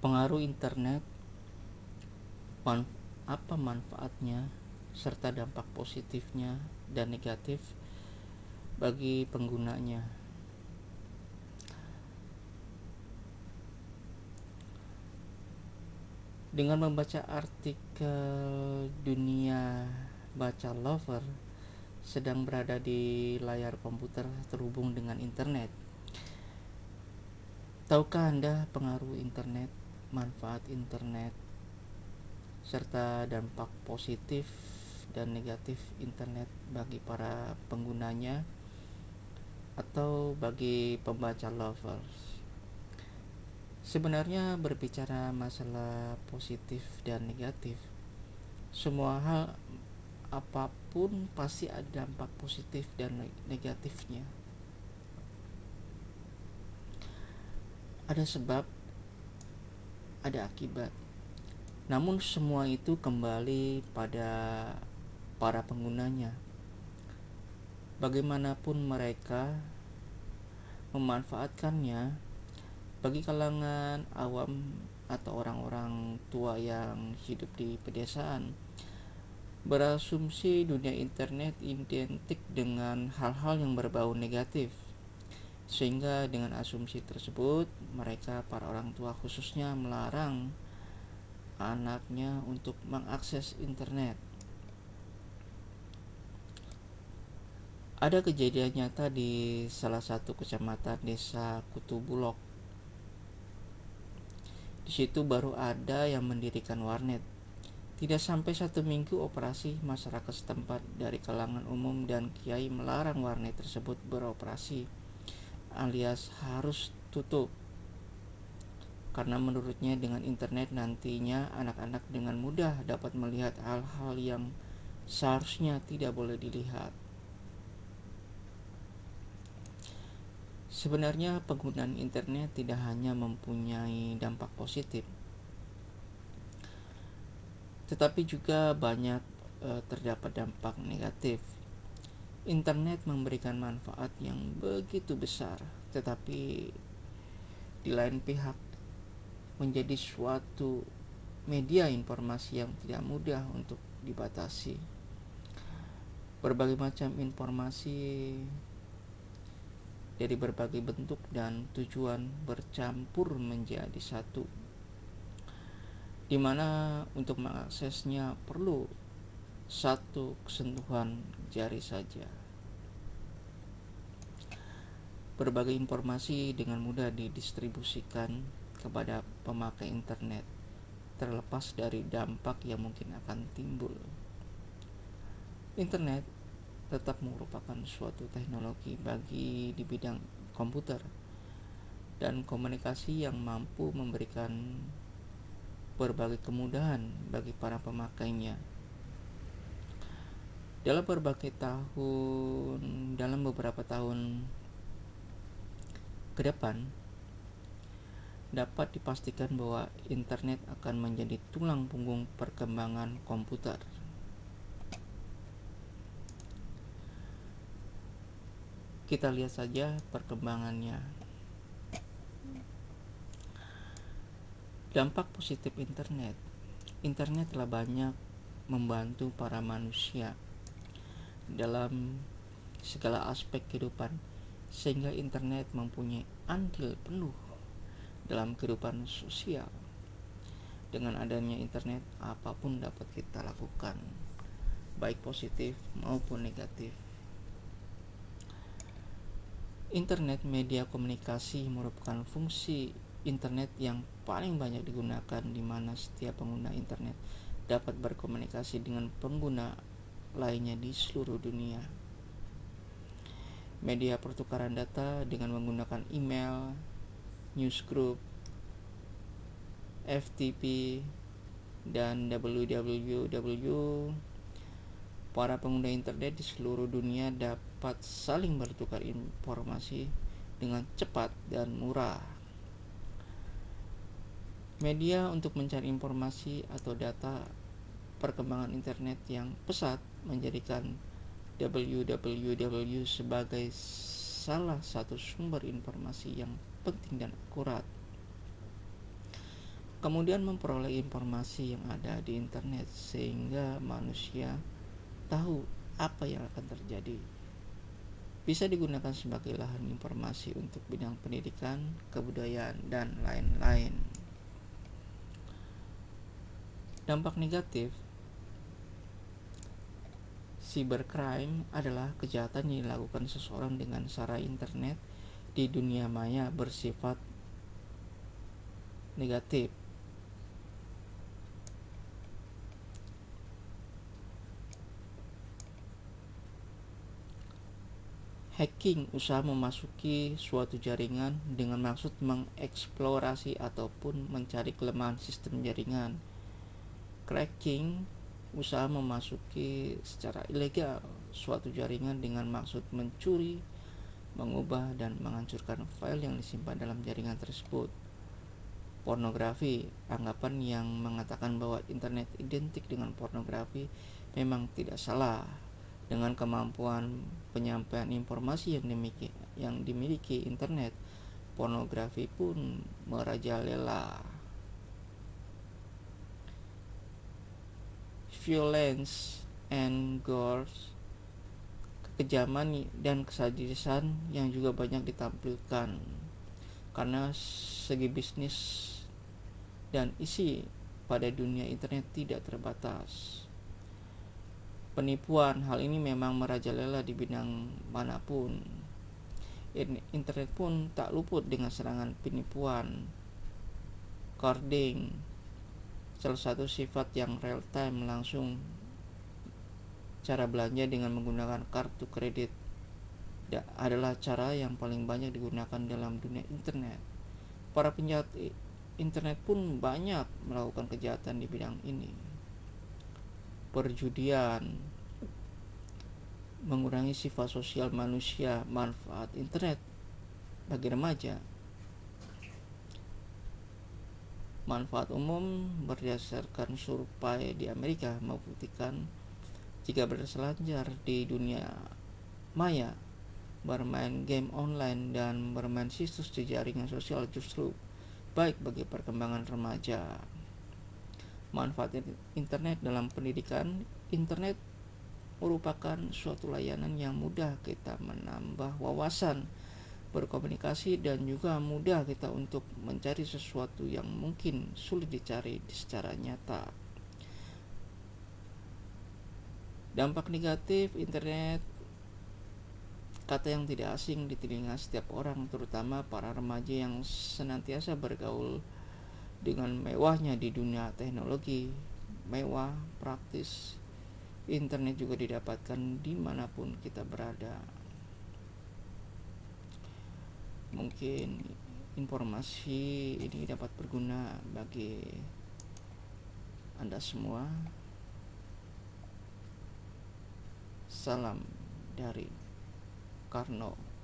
Pengaruh internet, apa manfaatnya, serta dampak positifnya dan negatif bagi penggunanya. Dengan membaca artikel Dunia Baca Lover sedang berada di layar komputer terhubung dengan internet. Tahukah Anda pengaruh internet, manfaat internet, serta dampak positif dan negatif internet bagi para penggunanya atau bagi pembaca lovers? Sebenarnya berbicara masalah positif dan negatif, semua hal apapun pasti ada dampak positif dan negatifnya. Ada sebab, ada akibat. Namun semua itu kembali pada para penggunanya. Bagaimanapun mereka memanfaatkannya, bagi kalangan awam atau orang-orang tua yang hidup di pedesaan, berasumsi dunia internet identik dengan hal-hal yang berbau negatif. Sehingga dengan asumsi tersebut, mereka, para orang tua khususnya, melarang anaknya untuk mengakses internet. Ada kejadian nyata di salah satu kecamatan desa Kutubulok. Di situ baru ada yang mendirikan warnet. Tidak sampai 1 minggu operasi, masyarakat setempat dari kalangan umum dan kiai melarang warnet tersebut beroperasi, alias harus tutup. Karena menurutnya dengan internet nantinya anak-anak dengan mudah dapat melihat hal-hal yang seharusnya tidak boleh dilihat. Sebenarnya penggunaan internet tidak hanya mempunyai dampak positif, tetapi juga banyak terdapat dampak negatif. Internet memberikan manfaat yang begitu besar, tetapi di lain pihak menjadi suatu media informasi yang tidak mudah untuk dibatasi. Berbagai macam informasi dari berbagai bentuk dan tujuan bercampur menjadi satu, di mana untuk mengaksesnya perlu satu kesentuhan jari saja. Berbagai informasi dengan mudah didistribusikan kepada pemakai internet, terlepas dari dampak yang mungkin akan timbul. Internet tetap merupakan suatu teknologi bagi di bidang komputer dan komunikasi yang mampu memberikan berbagai kemudahan bagi para pemakainya. Dalam beberapa tahun ke depan, dapat dipastikan bahwa internet akan menjadi tulang punggung perkembangan komputer. Kita lihat saja perkembangannya. Dampak positif internet. Internet telah banyak membantu para manusia dalam segala aspek kehidupan, sehingga internet mempunyai andil penuh dalam kehidupan sosial. Dengan adanya internet, apapun dapat kita lakukan, baik positif maupun negatif. Internet media komunikasi merupakan fungsi internet yang paling banyak digunakan, di mana setiap pengguna internet dapat berkomunikasi dengan pengguna lainnya di seluruh dunia. Media pertukaran data dengan menggunakan email, newsgroup, FTP, dan www. Para pengguna internet di seluruh dunia dapat saling bertukar informasi dengan cepat dan murah. Media untuk mencari informasi atau data. Perkembangan internet yang pesat menjadikan www sebagai salah satu sumber informasi yang penting dan akurat. kemudian memperoleh informasi yang ada di internet sehingga manusia tahu apa yang akan terjadi. Bisa digunakan sebagai lahan informasi untuk bidang pendidikan, kebudayaan, dan lain-lain. Dampak negatif cybercrime adalah kejahatan yang dilakukan seseorang dengan cara internet di dunia maya bersifat negatif. Hacking, usaha memasuki suatu jaringan dengan maksud mengeksplorasi ataupun mencari kelemahan sistem jaringan. Cracking, usaha memasuki secara ilegal suatu jaringan dengan maksud mencuri, mengubah, dan menghancurkan file yang disimpan dalam jaringan tersebut. Pornografi, anggapan yang mengatakan bahwa internet identik dengan pornografi memang tidak salah. Dengan kemampuan penyampaian informasi yang dimiliki internet, pornografi pun merajalela. Violence and gore, kekejaman dan kesadisan yang juga banyak ditampilkan karena segi bisnis dan isi pada dunia internet tidak terbatas. Penipuan, hal ini memang merajalela di bidang manapun. Internet pun tak luput dengan serangan penipuan. Carding, salah satu sifat yang real time langsung cara belanja dengan menggunakan kartu kredit adalah cara yang paling banyak digunakan dalam dunia internet. Para penjahat internet pun banyak melakukan kejahatan di bidang ini. Perjudian, mengurangi sifat sosial manusia. Manfaat internet bagi remaja. Manfaat umum berdasarkan survei di Amerika membuktikan jika berselancar di dunia maya, bermain game online, dan bermain situs di jaringan sosial justru baik bagi perkembangan remaja. Manfaat internet dalam pendidikan. Internet merupakan suatu layanan yang mudah kita menambah wawasan, berkomunikasi, dan juga mudah kita untuk mencari sesuatu yang mungkin sulit dicari secara nyata. Dampak negatif internet, kata yang tidak asing di telinga setiap orang, terutama para remaja yang senantiasa bergaul dengan mewahnya di dunia teknologi. Mewah, praktis, internet juga didapatkan dimanapun kita berada. Mungkin informasi ini dapat berguna bagi Anda semua. Salam dari Karno.